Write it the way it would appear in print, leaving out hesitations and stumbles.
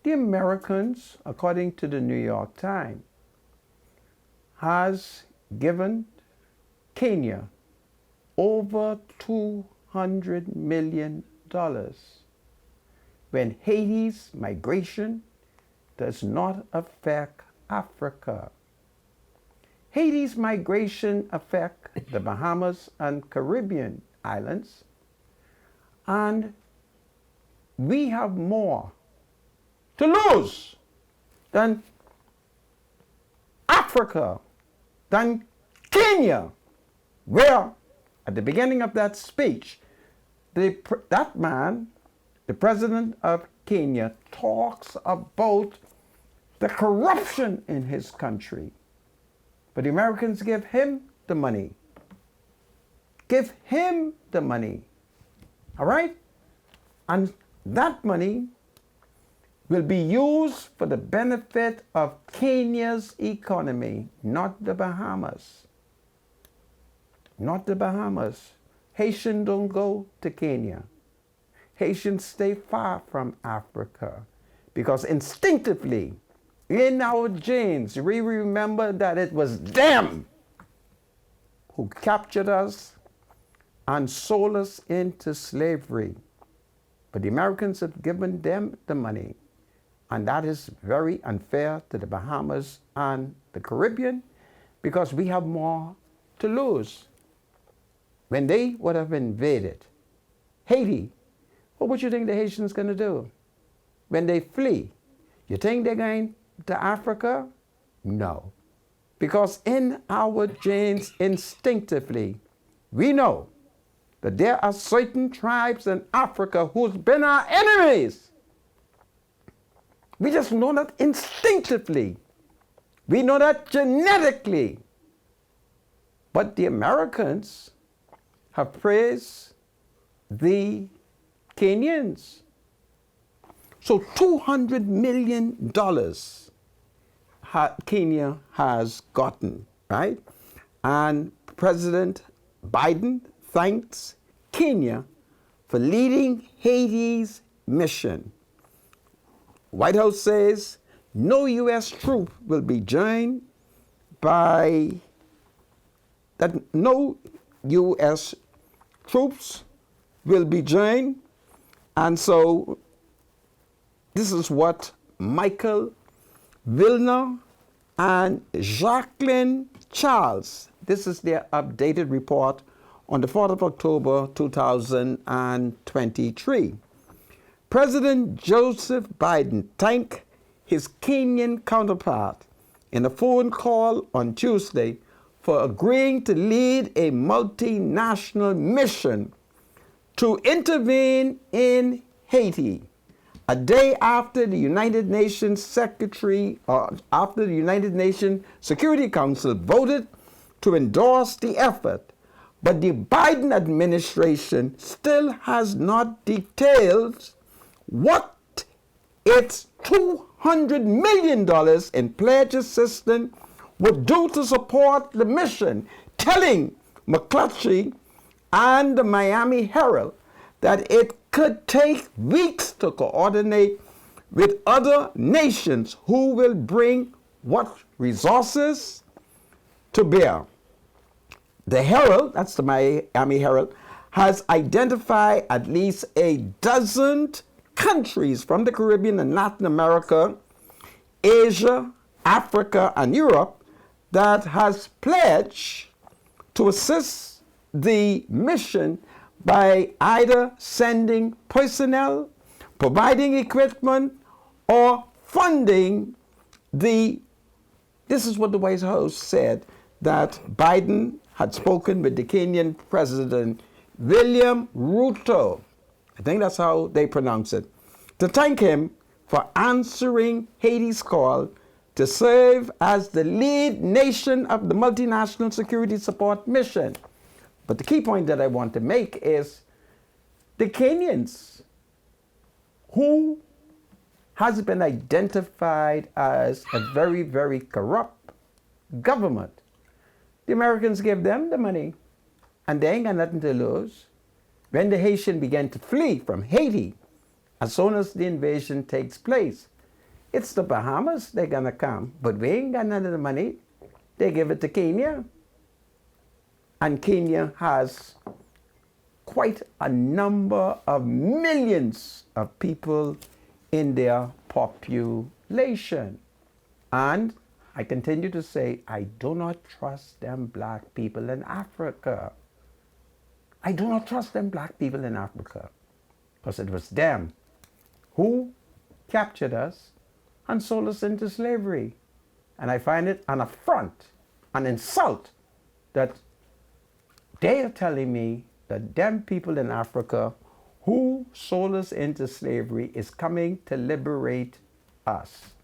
The Americans, according to the New York Times, has given Kenya over $200 million when Haiti's migration does not affect Africa. Haiti's migration affects the Bahamas and Caribbean islands, and we have more to lose than Africa, than Kenya, where at the beginning of that speech, that man, the president of Kenya, talks about the corruption in his country. But the Americans give him the money. Give him the money. All right? And that money will be used for the benefit of Kenya's economy, not the Bahamas. Not the Bahamas. Haitians don't go to Kenya. Haitians stay far from Africa because instinctively, in our genes, we remember that it was them who captured us and sold us into slavery. But the Americans have given them the money, and that is very unfair to the Bahamas and the Caribbean because we have more to lose. When they would have invaded Haiti, what would you think the Haitians going to do when they flee? You think they're going to Africa? No. Because in our genes, instinctively, we know that there are certain tribes in Africa who's been our enemies. We just know that instinctively. We know that genetically. But the Americans have praised the Kenyans. So $200 million Kenya has gotten, right? And President Biden thanks Kenya for leading Haiti's mission. White House says no U.S. troop will be joined by that. No U.S. troops will be joined, and so this is what Michael Vilna and Jacqueline Charles, this is their updated report on the 4th of October 2023. President Joseph Biden thanked his Kenyan counterpart in a phone call on Tuesday for agreeing to lead a multinational mission to intervene in Haiti, a day after the United Nations Security Council voted to endorse the effort. But the Biden administration still has not detailed what its $200 million in pledge assistance would do to support the mission, telling McClatchy and the Miami Herald that it could take weeks to coordinate with other nations who will bring what resources to bear. The Herald, that's the Miami Herald, has identified at least a dozen countries from the Caribbean and Latin America, Asia, Africa, and Europe that has pledged to assist the mission by either sending personnel, providing equipment, or funding this is what the White House said, that Biden had spoken with the Kenyan President William Ruto, I think that's how they pronounce it, to thank him for answering Haiti's call to serve as the lead nation of the multinational security support mission. But the key point that I want to make is the Kenyans, who has been identified as a very, very corrupt government. The Americans gave them the money, and they ain't got nothing to lose. When the Haitians began to flee from Haiti, as soon as the invasion takes place, It's the Bahamas, they're gonna come, but we ain't got none of the money. They give it to Kenya. And Kenya has quite a number of millions of people in their population. And I continue to say, I do not trust them black people in Africa. I do not trust them black people in Africa. Because it was them who captured us and sold us into slavery. And I find it an affront, an insult, that they are telling me that them people in Africa who sold us into slavery is coming to liberate us.